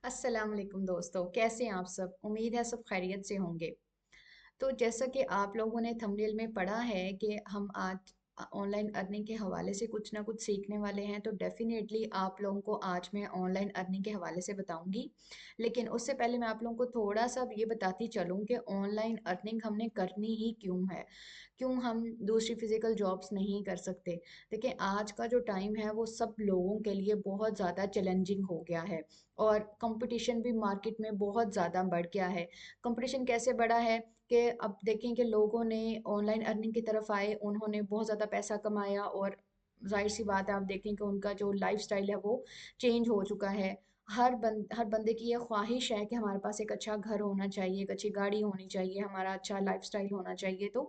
अस्सलाम वालेकुम दोस्तों, कैसे हैं आप सब? उम्मीद है सब खैरियत से होंगे। तो जैसा कि आप लोगों ने थंबनेल में पढ़ा है कि हम आज ऑनलाइन अर्निंग के हवाले से कुछ ना कुछ सीखने वाले हैं, तो डेफिनेटली आप लोगों को आज मैं ऑनलाइन अर्निंग के हवाले से बताऊंगी। लेकिन उससे पहले मैं आप लोगों को थोड़ा सा ये बताती चलूँ कि ऑनलाइन अर्निंग हमने करनी ही क्यों है, क्यों हम दूसरी फिजिकल जॉब्स नहीं कर सकते। देखिए, आज का जो टाइम है वो सब लोगों के लिए बहुत ज़्यादा चैलेंजिंग हो गया है और कंपटीशन भी मार्केट में बहुत ज़्यादा बढ़ गया है। कंपटीशन कैसे बढ़ा है कि अब देखें कि लोगों ने ऑनलाइन अर्निंग की तरफ आए, उन्होंने बहुत ज़्यादा पैसा कमाया और जाहिर सी बात है, आप देखें कि उनका जो लाइफस्टाइल है वो चेंज हो चुका है। हर बंदे की ये ख्वाहिश है कि हमारे पास एक अच्छा घर होना चाहिए, एक अच्छी गाड़ी होनी चाहिए, हमारा अच्छा लाइफस्टाइल होना चाहिए। तो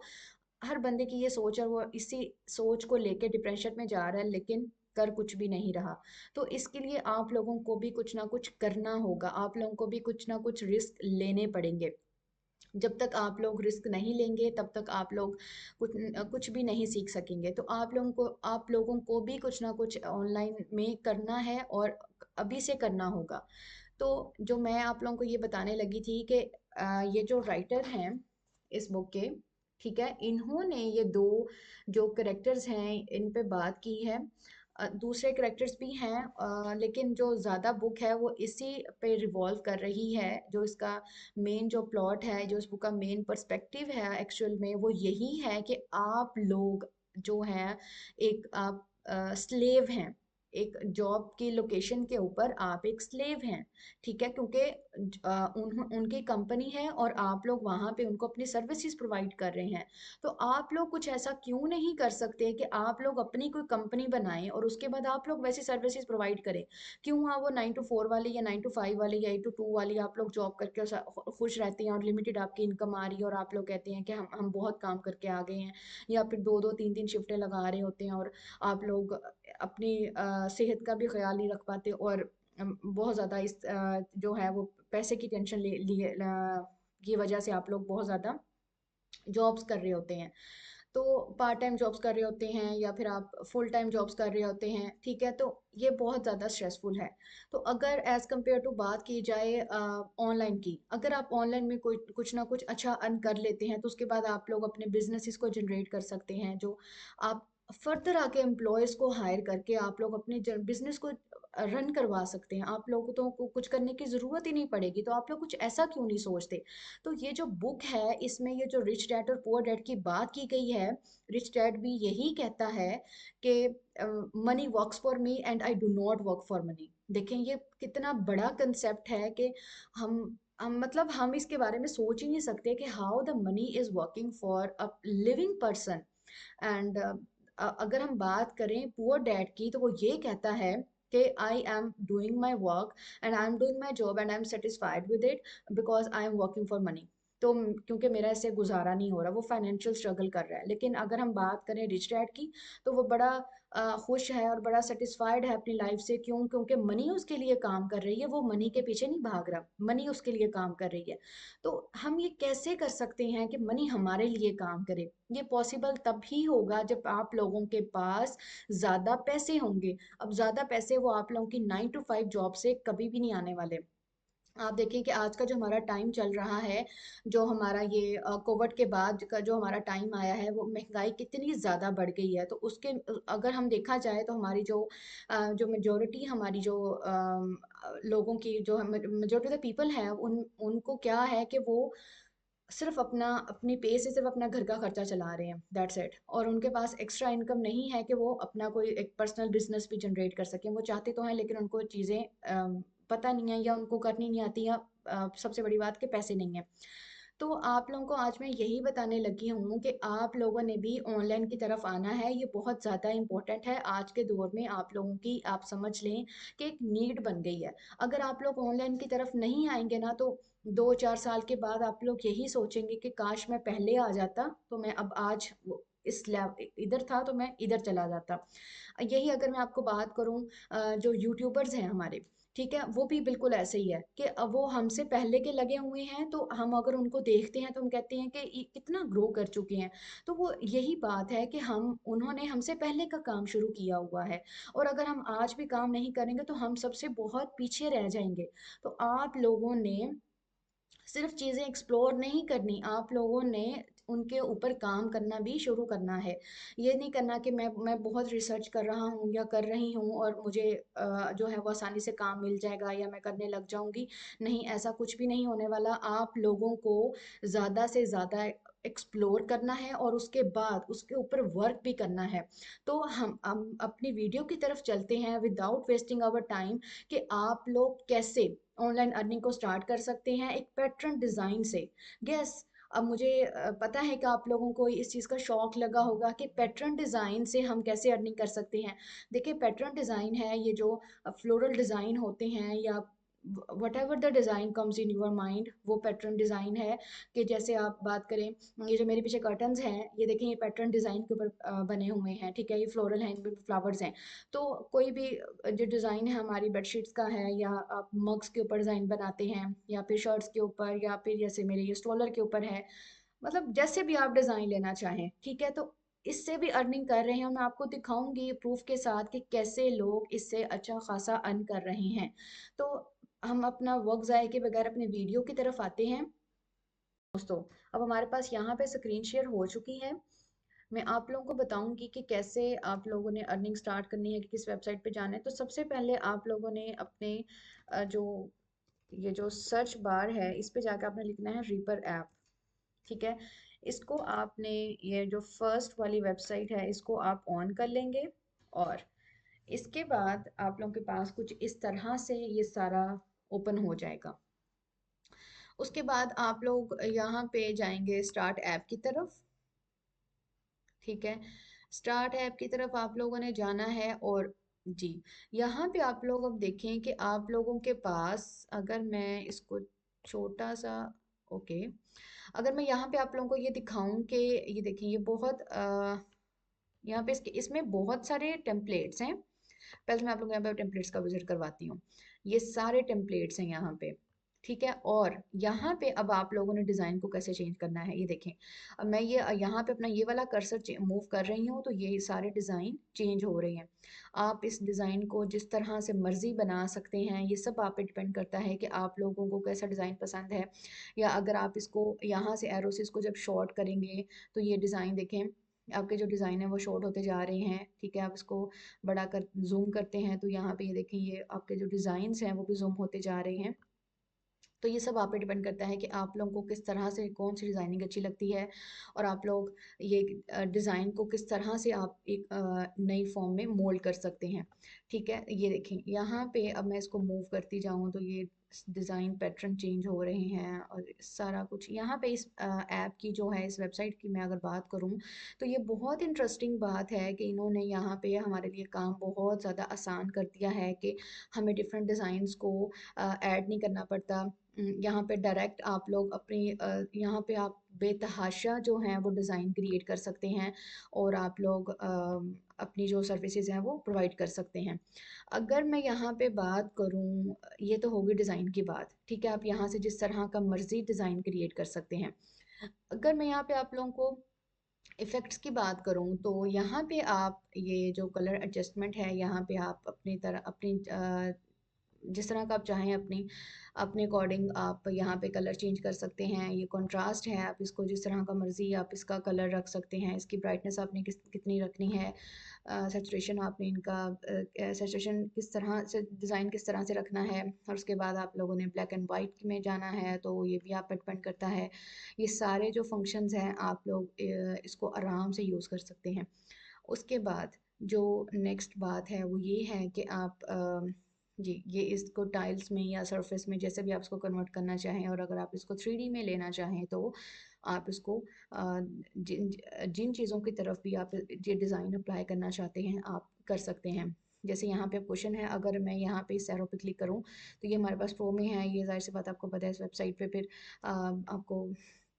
हर बंदे की ये सोच है, वो इसी सोच को लेके डिप्रेशन में जा रहा है, लेकिन कर कुछ भी नहीं रहा। तो इसके लिए आप लोगों को भी कुछ ना कुछ करना होगा, आप लोगों को भी कुछ ना कुछ रिस्क लेने पड़ेंगे। जब तक आप लोग रिस्क नहीं लेंगे तब तक आप लोग कुछ भी नहीं सीख सकेंगे। तो आप लोगों को भी कुछ ना कुछ ऑनलाइन में करना है और अभी से करना होगा। तो जो मैं आप लोगों को ये बताने लगी थी कि ये जो राइटर हैं इस बुक के, ठीक है, इन्होंने ये दो जो करेक्टर्स हैं इन पे बात की है। दूसरे करेक्टर्स भी हैं, लेकिन जो ज़्यादा बुक है वो इसी पे रिवॉल्व कर रही है। जो इसका मेन जो प्लॉट है, जो इस बुक का मेन पर्सपेक्टिव है एक्चुअल में, वो यही है कि आप लोग जो हैं, एक आप स्लेव हैं। एक जॉब की लोकेशन के ऊपर आप एक स्लेव हैं, ठीक है, क्योंकि उनकी कंपनी है और आप लोग वहाँ पे उनको अपनी सर्विसेज प्रोवाइड कर रहे हैं। तो आप लोग कुछ ऐसा क्यों नहीं कर सकते कि आप लोग अपनी कोई कंपनी बनाएं और उसके बाद आप लोग वैसी सर्विसेज प्रोवाइड करें? क्यों हाँ, वो 9 to 4 वाली या 9 to 5 वाली या 8 to 2 वाली आप लोग जॉब करके खुश रहते हैं और लिमिटेड आपकी इनकम आ रही है और आप लोग कहते हैं कि हम बहुत काम करके आ गए हैं, या फिर दो दो तीन तीन शिफ्टें लगा रहे होते हैं और आप लोग अपनी सेहत का भी ख्याल नहीं रख पाते और बहुत ज़्यादा इस जो है वो पैसे की टेंशन ले लिए की वजह से आप लोग बहुत ज़्यादा जॉब्स कर रहे होते हैं। तो पार्ट टाइम जॉब्स कर रहे होते हैं या फिर आप फुल टाइम जॉब्स कर रहे होते हैं, ठीक है। तो ये बहुत ज़्यादा स्ट्रेसफुल है। तो अगर एज़ कम्पेयर टू बात की जाए ऑनलाइन की, अगर आप ऑनलाइन में कोई कुछ ना कुछ अच्छा अर्न कर लेते हैं तो उसके बाद आप लोग अपने बिजनेसेस को जनरेट कर सकते हैं, जो आप फर्दर आके एम्प्लॉयज़ को हायर करके आप लोग अपने बिजनेस को रन करवा सकते हैं। आप लोगों तो को कुछ करने की ज़रूरत ही नहीं पड़ेगी। तो आप लोग कुछ ऐसा क्यों नहीं सोचते? तो ये जो बुक है, इसमें ये जो रिच डैड और पुअर डैड की बात की गई है, रिच डैड भी यही कहता है कि money works for me and I do not work for money. देखें, ये कितना बड़ा कंसेप्ट है कि मतलब हम इसके बारे में सोच ही नहीं सकते कि how the money is working for a living person. And अगर हम बात करें पुअर डैड की, तो वो ये कहता है कि I am doing my work and I am doing my job and I am satisfied with it because I am working for money. तो क्योंकि मेरा इससे गुजारा नहीं हो रहा, वो फाइनेंशियल स्ट्रगल कर रहा है। लेकिन अगर हम बात करें रिच डैड की, तो वो बड़ा खुश है और बड़ा सेटिस्फाइड है अपनी लाइफ से। क्यों? क्योंकि मनी उसके लिए काम कर रही है, वो मनी के पीछे नहीं भाग रहा, मनी उसके लिए काम कर रही है। तो हम ये कैसे कर सकते हैं कि मनी हमारे लिए काम करे? ये पॉसिबल तभी होगा जब आप लोगों के पास ज़्यादा पैसे होंगे। अब ज़्यादा पैसे वो आप लोगों की 9 to 5 जॉब से कभी भी नहीं आने वाले। आप देखिए कि आज का जो हमारा टाइम चल रहा है, जो हमारा ये कोविड के बाद का जो हमारा टाइम आया है, वो महंगाई कितनी ज़्यादा बढ़ गई है। तो उसके अगर हम देखा जाए तो हमारी जो मेजोरिटी हमारी जो लोगों की जो मेजोरिटी ऑफ द पीपल है, उन उनको क्या है कि वो सिर्फ अपनी पे से सिर्फ अपना घर का खर्चा चला रहे हैं, दैट्स इट। और उनके पास एक्स्ट्रा इनकम नहीं है कि वो अपना कोई एक पर्सनल बिजनेस भी जनरेट कर सकें। वो चाहते तो हैं लेकिन उनको चीज़ें पता नहीं है या उनको करनी नहीं आती, या सबसे बड़ी बात कि पैसे नहीं है। तो आप लोगों को आज मैं यही बताने लगी हूँ कि आप लोगों ने भी ऑनलाइन की तरफ आना है। ये बहुत ज़्यादा इम्पोर्टेंट है आज के दौर में। आप लोगों की, आप समझ लें कि एक नीड बन गई है। अगर आप लोग ऑनलाइन की तरफ नहीं आएंगे ना, तो 2-4 साल के बाद आप लोग यही सोचेंगे कि काश मैं पहले आ जाता, तो मैं अब आज इधर था तो मैं इधर चला जाता। यही अगर मैं आपको बात करूं, जो यूट्यूबर्स हैं हमारे, ठीक है, वो भी बिल्कुल ऐसे ही है कि अब वो हमसे पहले के लगे हुए हैं, तो हम अगर उनको देखते हैं तो हम कहते हैं कि कितना ग्रो कर चुके हैं। तो वो यही बात है कि हम उन्होंने हमसे पहले का काम शुरू किया हुआ है, और अगर हम आज भी काम नहीं करेंगे तो हम सबसे बहुत पीछे रह जाएंगे। तो आप लोगों ने सिर्फ चीज़ें एक्सप्लोर नहीं करनी, आप लोगों ने उनके ऊपर काम करना भी शुरू करना है। ये नहीं करना कि मैं बहुत रिसर्च कर रहा हूँ या कर रही हूँ और मुझे जो है वो आसानी से काम मिल जाएगा या मैं करने लग जाऊँगी। नहीं, ऐसा कुछ भी नहीं होने वाला। आप लोगों को ज़्यादा से ज़्यादा एक्सप्लोर करना है और उसके बाद उसके ऊपर वर्क भी करना है। तो हम अपनी वीडियो की तरफ चलते हैं विदाउट वेस्टिंग आवर टाइम, कि आप लोग कैसे ऑनलाइन अर्निंग को स्टार्ट कर सकते हैं एक पैटर्न डिज़ाइन से। गैस, अब मुझे पता है कि आप लोगों को इस चीज़ का शौक लगा होगा कि पैटर्न डिज़ाइन से हम कैसे अर्निंग कर सकते हैं। देखिए, पैटर्न डिज़ाइन है ये जो फ्लोरल डिज़ाइन होते हैं या what ever the design comes in your mind, वो पैटर्न डिज़ाइन है। कि जैसे आप बात करें, ये जो मेरे पीछे कर्टन्स हैं, ये देखें, ये पैटर्न डिज़ाइन के ऊपर बने हुए हैं। ठीक है, ये फ्लोरल हैं, इनमें फ्लावर्स हैं। तो कोई भी जो डिज़ाइन है हमारी बेडशीट्स का है, या आप मग्स के ऊपर डिज़ाइन बनाते हैं, या फिर शर्ट्स के ऊपर, या फिर जैसे मेरे ये स्ट्रोलर के ऊपर है, मतलब जैसे भी आप डिज़ाइन लेना चाहें, ठीक है, तो इससे भी अर्निंग कर रहे हैं। और मैं आपको दिखाऊंगी प्रूफ के साथ कि कैसे लोग इससे अच्छा खासा अर्न कर रहे हैं। तो हम अपना वक्त ज़ाय के बगैर अपने वीडियो की तरफ आते हैं दोस्तों। अब हमारे पास यहाँ पे स्क्रीन शेयर हो चुकी है। मैं आप लोगों को बताऊंगी कि कैसे आप लोगों ने अर्निंग स्टार्ट करनी है, कि किस वेबसाइट पे जाना है। तो सबसे पहले आप लोगों ने अपने जो ये जो सर्च बार है, इस पे जाकर आपने लिखना है रीपर ऐप। ठीक है, इसको आपने, ये जो फर्स्ट वाली वेबसाइट है, इसको आप ऑन कर लेंगे। और इसके बाद आप लोगों के पास कुछ इस तरह से ये सारा ओपन हो जाएगा। उसके बाद आप लोग यहाँ पे जाएंगे स्टार्ट ऐप की तरफ। ठीक है, स्टार्ट ऐप की तरफ आप लोगों ने जाना है। और जी, यहाँ पे आप लोग अब देखें कि आप लोगों के पास, अगर मैं इसको छोटा सा, ओके, अगर मैं यहाँ पे आप लोगों को ये दिखाऊं कि ये देखें, ये बहुत यहाँ पे इसमें बहुत सारे टेम्पलेट्स हैं। पहले तो मैं आप लोगों को यहाँ पे टेम्पलेट्स का विजिट करवाती हूँ। ये सारे टेम्पलेट्स हैं यहाँ पे। ठीक है, और यहाँ पे अब आप लोगों ने डिज़ाइन को कैसे चेंज करना है, ये देखें। अब मैं ये यहाँ पे अपना ये वाला कर्सर मूव कर रही हूँ, तो ये सारे डिज़ाइन चेंज हो रहे हैं। आप इस डिज़ाइन को जिस तरह से मर्जी बना सकते हैं। ये सब आप पे डिपेंड करता है कि आप लोगों को कैसा डिज़ाइन पसंद है। या अगर आप इसको यहाँ से एरो से इसको जब शॉर्ट करेंगे, तो ये डिज़ाइन देखें, आपके जो डिज़ाइन है वो शॉर्ट होते जा रहे हैं। ठीक है, आप इसको बड़ा कर जूम करते हैं, तो यहाँ पे ये देखें, ये आपके जो डिज़ाइंस हैं वो भी जूम होते जा रहे हैं। तो ये सब आप पे डिपेंड करता है कि आप लोगों को किस तरह से कौन सी डिज़ाइनिंग अच्छी लगती है, और आप लोग ये डिज़ाइन को किस तरह से आप एक नई फॉर्म में मोल्ड कर सकते हैं। ठीक है, ये देखें, यहाँ पे अब मैं इसको मूव करती जाऊँ तो ये डिज़ाइन पैटर्न चेंज हो रहे हैं, और सारा कुछ यहाँ पे इस ऐप की जो है, इस वेबसाइट की मैं अगर बात करूँ, तो ये बहुत इंटरेस्टिंग बात है कि इन्होंने यहाँ पे हमारे लिए काम बहुत ज़्यादा आसान कर दिया है, कि हमें डिफरेंट डिज़ाइंस को ऐड नहीं करना पड़ता। यहाँ पे डायरेक्ट आप लोग अपनी यहाँ पे आप बेतहाशा जो हैं वो डिज़ाइन क्रिएट कर सकते हैं, और आप लोग अपनी जो सर्विसेज हैं वो प्रोवाइड कर सकते हैं। अगर मैं यहाँ पे बात करूँ, ये तो होगी डिज़ाइन की बात। ठीक है, आप यहाँ से जिस तरह का मर्ज़ी डिज़ाइन क्रिएट कर सकते हैं। अगर मैं यहाँ पे आप लोगों को इफ़ेक्ट्स की बात करूँ, तो यहाँ पे आप ये जो कलर एडजस्टमेंट है, यहाँ पे आप अपनी तरह अपनी जिस तरह का आप चाहें अपनी अपने अकॉर्डिंग आप यहाँ पे कलर चेंज कर सकते हैं। ये कंट्रास्ट है, आप इसको जिस तरह का मर्ज़ी आप इसका कलर रख सकते हैं। इसकी ब्राइटनेस आपने कितनी रखनी है, सैचुरेशन आपने इनका सैचुरेशन किस तरह से, डिज़ाइन किस तरह से रखना है। और उसके बाद आप लोगों ने ब्लैक एंड वाइट में जाना है, तो ये भी आप पे डिपेंड करता है। ये सारे जो फंक्शंस हैं आप लोग इसको आराम से यूज़ कर सकते हैं। उसके बाद जो नेक्स्ट बात है वो ये है कि आप जी, ये इसको टाइल्स में या सरफेस में जैसे भी आप इसको कन्वर्ट करना चाहें, और अगर आप इसको 3D में लेना चाहें, तो आप इसको जिन जिन चीज़ों की तरफ भी आप ये डिज़ाइन अप्लाई करना चाहते हैं आप कर सकते हैं। जैसे यहाँ पे क्वेश्चन है, अगर मैं यहाँ पे इस एरो पे क्लिक करूँ, तो ये हमारे पास प्रो में है। ये ज़ाहिर सी बात आपको पता है, इस वेबसाइट पे फिर आपको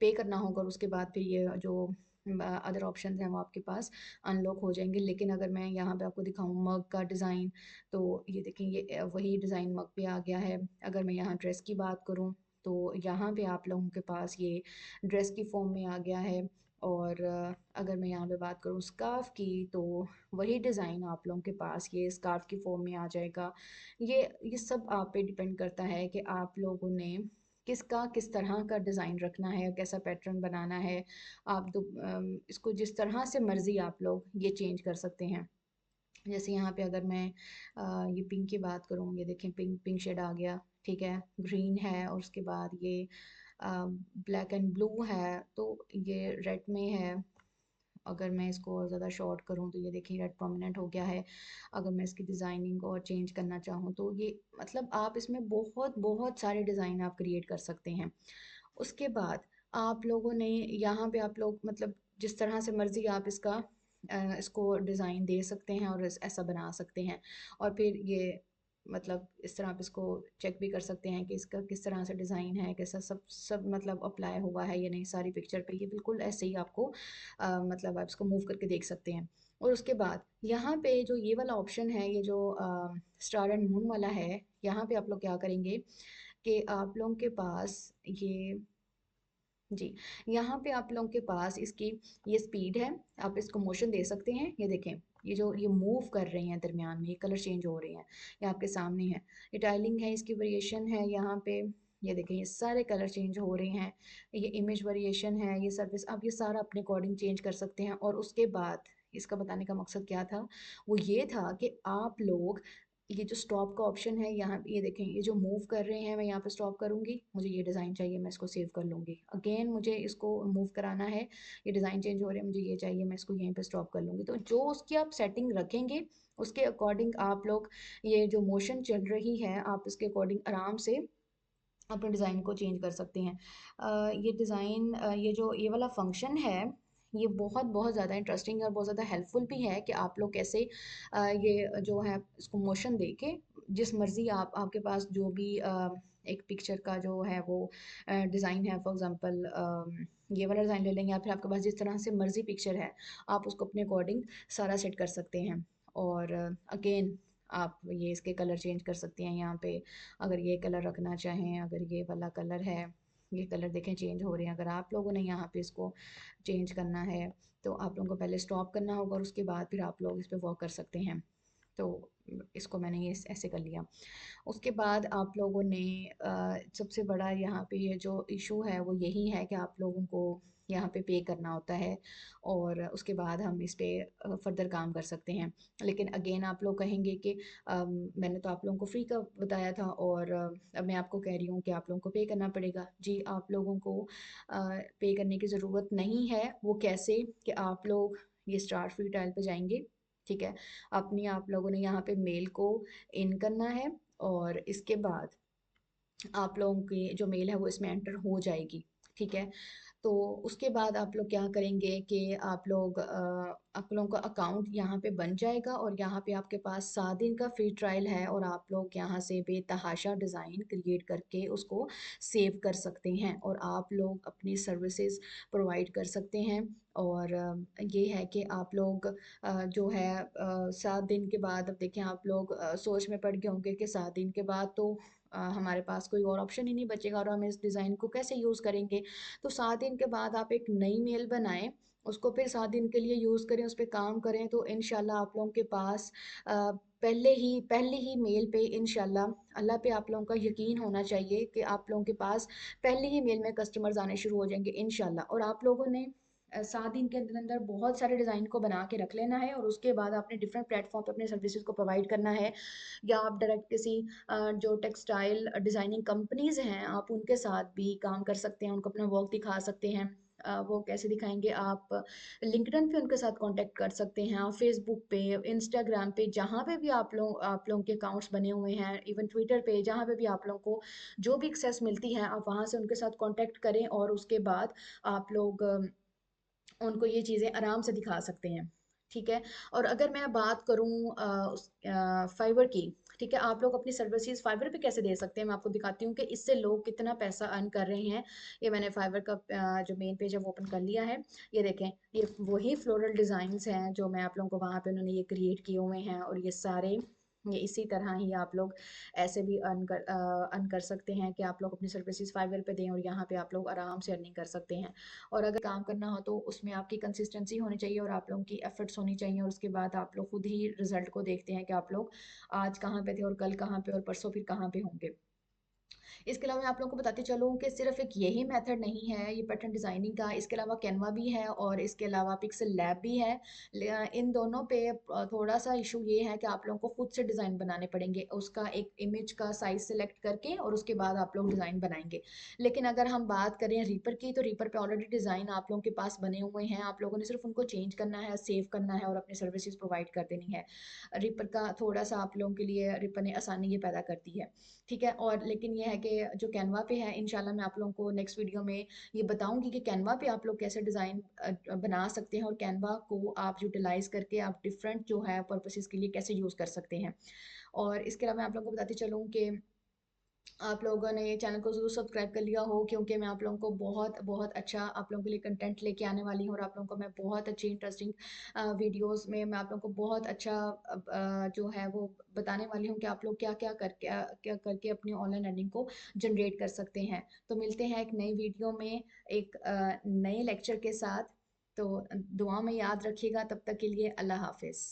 पे करना होगा, और उसके बाद फिर ये जो अदर ऑप्शन हैं वो आपके पास अनलॉक हो जाएंगे। लेकिन अगर मैं यहाँ पे आपको दिखाऊँ मग का डिज़ाइन, तो ये देखें, ये वही डिज़ाइन मग पे आ गया है। अगर मैं यहाँ ड्रेस की बात करूँ तो यहाँ पे आप लोगों के पास ये ड्रेस की फॉर्म में आ गया है। और अगर मैं यहाँ पे बात करूँ स्कार्फ की, तो वही डिज़ाइन आप लोगों के पास ये स्कार्फ की फॉर्म में आ जाएगा। ये सब आप पे डिपेंड करता है कि आप लोगों ने किसका किस तरह का डिज़ाइन रखना है, कैसा पैटर्न बनाना है। आप तो इसको जिस तरह से मर्ज़ी आप लोग ये चेंज कर सकते हैं। जैसे यहाँ पे अगर मैं ये पिंक की बात करूँ, ये देखें पिंक पिंक शेड आ गया, ठीक है, ग्रीन है, और उसके बाद ये ब्लैक एंड ब्लू है, तो ये रेड में है। अगर मैं इसको और ज़्यादा शॉर्ट करूँ तो ये देखिए रेड प्रोमिनेंट हो गया है। अगर मैं इसकी डिज़ाइनिंग को और चेंज करना चाहूँ तो ये मतलब आप इसमें बहुत बहुत सारे डिज़ाइन आप क्रिएट कर सकते हैं। उसके बाद आप लोगों ने यहाँ पे आप लोग मतलब जिस तरह से मर्ज़ी आप इसको डिज़ाइन दे सकते हैं और ऐसा बना सकते हैं। और फिर ये मतलब इस तरह आप इसको चेक भी कर सकते हैं कि इसका किस तरह से डिज़ाइन है, कैसा सब सब मतलब अप्लाई हुआ है या नहीं सारी पिक्चर पे। ये बिल्कुल ऐसे ही आपको मतलब आप इसको मूव करके देख सकते हैं। और उसके बाद यहाँ पे जो ये वाला ऑप्शन है, ये जो स्टार एंड मून वाला है, यहाँ पे आप लोग क्या करेंगे कि आप लोगों के पास ये जी, यहाँ पे आप लोगों के पास इसकी ये स्पीड है, आप इसको मोशन दे सकते हैं। ये देखें, ये मूव कर रहे हैं दरमियान में, ये कलर चेंज हो रहे हैं, ये आपके सामने है। ये टाइलिंग है, इसकी वेरिएशन है यहाँ पे। ये देखें, ये सारे कलर चेंज हो रहे हैं। ये इमेज वेरिएशन है, ये सर्विस, आप ये सारा अपने अकॉर्डिंग चेंज कर सकते हैं। और उसके बाद इसका बताने का मकसद क्या था, वो ये था कि आप लोग ये जो स्टॉप का ऑप्शन है यहाँ, ये देखें, ये जो मूव कर रहे हैं, मैं यहाँ पे स्टॉप करूँगी, मुझे ये डिज़ाइन चाहिए, मैं इसको सेव कर लूँगी। अगेन मुझे इसको मूव कराना है, ये डिज़ाइन चेंज हो रहे हैं, मुझे ये चाहिए, मैं इसको यहीं पे स्टॉप कर लूँगी। तो जो उसकी आप सेटिंग रखेंगे उसके अकॉर्डिंग आप लोग ये जो मोशन चल रही है, आप इसके अकॉर्डिंग आराम से अपने डिज़ाइन को चेंज कर सकते हैं। ये डिज़ाइन ये जो ये वाला फंक्शन है, ये बहुत बहुत ज़्यादा इंटरेस्टिंग और बहुत ज़्यादा हेल्पफुल भी है कि आप लोग कैसे ये जो है इसको मोशन दे के जिस मर्ज़ी आप आपके पास जो भी एक पिक्चर का जो है वो डिज़ाइन है, फॉर एग्ज़ाम्पल ये वाला डिज़ाइन ले लेंगे, या फिर आपके पास जिस तरह से मर्ज़ी पिक्चर है, आप उसको अपने अकॉर्डिंग सारा सेट कर सकते हैं। और अगेन आप ये इसके कलर चेंज कर सकते हैं यहाँ पे। अगर ये कलर रखना चाहें, अगर ये वाला कलर है, ये कलर देखें चेंज हो रहे हैं। अगर आप लोगों ने यहाँ पे इसको चेंज करना है तो आप लोगों को पहले स्टॉप करना होगा और उसके बाद फिर आप लोग इस पर वॉक कर सकते हैं। तो इसको मैंने ये ऐसे कर लिया। उसके बाद आप लोगों ने सबसे बड़ा यहाँ पे ये जो इशू है वो यही है कि आप लोगों को यहाँ पे करना होता है, और उसके बाद हम इस पे फर्दर काम कर सकते हैं। लेकिन अगेन आप लोग कहेंगे कि मैंने तो आप लोगों को फ्री का बताया था, और अब मैं आपको कह रही हूँ कि आप लोगों को पे करना पड़ेगा। जी, आप लोगों को पे करने की ज़रूरत नहीं है। वो कैसे कि आप लोग ये स्टार फ्री ट्रायल पे जाएंगे, ठीक है, अपनी आप लोगों ने यहाँ पे मेल को इन करना है, और इसके बाद आप लोगों की जो मेल है वो इसमें एंटर हो जाएगी, ठीक है। तो उसके बाद आप लोग क्या करेंगे कि आप लोगों का अकाउंट यहाँ पे बन जाएगा, और यहाँ पे आपके पास 7 दिन का फ्री ट्रायल है, और आप लोग यहाँ से बेतहाशा डिज़ाइन क्रिएट करके उसको सेव कर सकते हैं, और आप लोग अपनी सर्विसेज प्रोवाइड कर सकते हैं। और ये है कि आप लोग जो है 7 दिन के बाद, अब देखें आप लोग सोच में पड़ गए होंगे कि 7 दिन के बाद तो हमारे पास कोई और ऑप्शन ही नहीं बचेगा और हम इस डिज़ाइन को कैसे यूज़ करेंगे। तो 7 दिन के बाद आप एक नई मेल बनाएं, उसको फिर 7 दिन के लिए यूज़ करें, उस पर काम करें, तो इंशाल्लाह आप लोगों के पास पहले ही मेल पे इंशाल्लाह, अल्लाह पे आप लोगों का यकीन होना चाहिए कि आप लोगों के पास पहले ही मेल में कस्टमर्स आने शुरू हो जाएंगे इंशाल्लाह। और आप लोगों ने 7 दिन के अंदर अंदर बहुत सारे डिज़ाइन को बना के रख लेना है, और उसके बाद आपने डिफरेंट प्लेटफॉर्म पे अपने सर्विसेज को प्रोवाइड करना है। या आप डायरेक्ट किसी जो टेक्सटाइल डिज़ाइनिंग कंपनीज़ हैं, आप उनके साथ भी काम कर सकते हैं, उनको अपना वर्क दिखा सकते हैं। वो कैसे दिखाएंगे, आप लिंक्डइन पे उनके साथ कांटेक्ट कर सकते हैं, आप फेसबुक पे, इंस्टाग्राम पे, जहाँ पे भी आप लोगों के अकाउंट्स बने हुए हैं, इवन ट्विटर पे, जहाँ पे भी आप लोगों को जो भी एक्सेस मिलती है, आप वहाँ से उनके साथ कांटेक्ट करें, और उसके बाद आप लोग उनको ये चीज़ें आराम से दिखा सकते हैं, ठीक है। और अगर मैं बात करूँ फाइवर की, ठीक है, आप लोग अपनी सर्विसेज फाइवर पे कैसे दे सकते हैं, मैं आपको दिखाती हूँ कि इससे लोग कितना पैसा अर्न कर रहे हैं। ये मैंने फाइवर का जो मेन पेज है वो ओपन कर लिया है। ये देखें, ये वही फ्लोरल डिज़ाइंस हैं जो मैं आप लोगों को वहाँ पे उन्होंने ये क्रिएट किए हुए हैं, और ये सारे ये इसी तरह ही आप लोग ऐसे भी अर्न कर सकते हैं कि आप लोग अपनी सर्विसेज फाइवर पे दें, और यहाँ पे आप लोग आराम से अर्निंग कर सकते हैं। और अगर काम करना हो तो उसमें आपकी कंसिस्टेंसी होनी चाहिए और आप लोगों की एफर्ट्स होनी चाहिए, और उसके बाद आप लोग खुद ही रिजल्ट को देखते हैं कि आप लोग आज कहाँ पे थे और कल कहाँ पे और परसों फिर कहाँ पे होंगे। इसके अलावा मैं आप लोगों को बताती चलूँ कि सिर्फ एक यही मेथड नहीं है ये पैटर्न डिज़ाइनिंग का, इसके अलावा कैनवा भी है और इसके अलावा पिक्सल लैब भी है। इन दोनों पे थोड़ा सा इशू ये है कि आप लोगों को खुद से डिज़ाइन बनाने पड़ेंगे, उसका एक इमेज का साइज सेलेक्ट करके और उसके बाद आप लोग डिज़ाइन बनाएंगे। लेकिन अगर हम बात करें रीपर की, तो रीपर पे ऑलरेडी डिज़ाइन आप लोगों के पास बने हुए हैं, आप लोगों ने सिर्फ उनको चेंज करना है, सेव करना है और अपनी सर्विसेज प्रोवाइड कर देनी है। रिपर का थोड़ा सा आप लोगों के लिए रिपर ने आसानी ये पैदा करती है। ठीक है, और लेकिन ये है कि जो कैनवा पे है, इंशाल्लाह मैं आप लोगों को नेक्स्ट वीडियो में ये बताऊंगी कि कैनवा पे आप लोग कैसे डिज़ाइन बना सकते हैं, और कैनवा को आप यूटिलाइज करके आप डिफरेंट जो है पर्पसेस के लिए कैसे यूज़ कर सकते हैं। और इसके अलावा मैं आप लोगों को बताती चलूँ कि आप लोगों ने चैनल को ज़रूर सब्सक्राइब कर लिया हो, क्योंकि मैं आप लोगों को बहुत बहुत अच्छा आप लोगों के लिए कंटेंट लेके आने वाली हूँ, और आप लोगों को मैं बहुत अच्छी इंटरेस्टिंग वीडियोस में मैं आप लोगों को बहुत अच्छा जो है वो बताने वाली हूँ कि आप लोग क्या क्या करके अपनी ऑनलाइन अर्निंग को जनरेट कर सकते हैं। तो मिलते हैं एक नई वीडियो में एक नए लेक्चर के साथ। तो दुआ में याद रखिएगा, तब तक के लिए अल्लाह हाफिज़।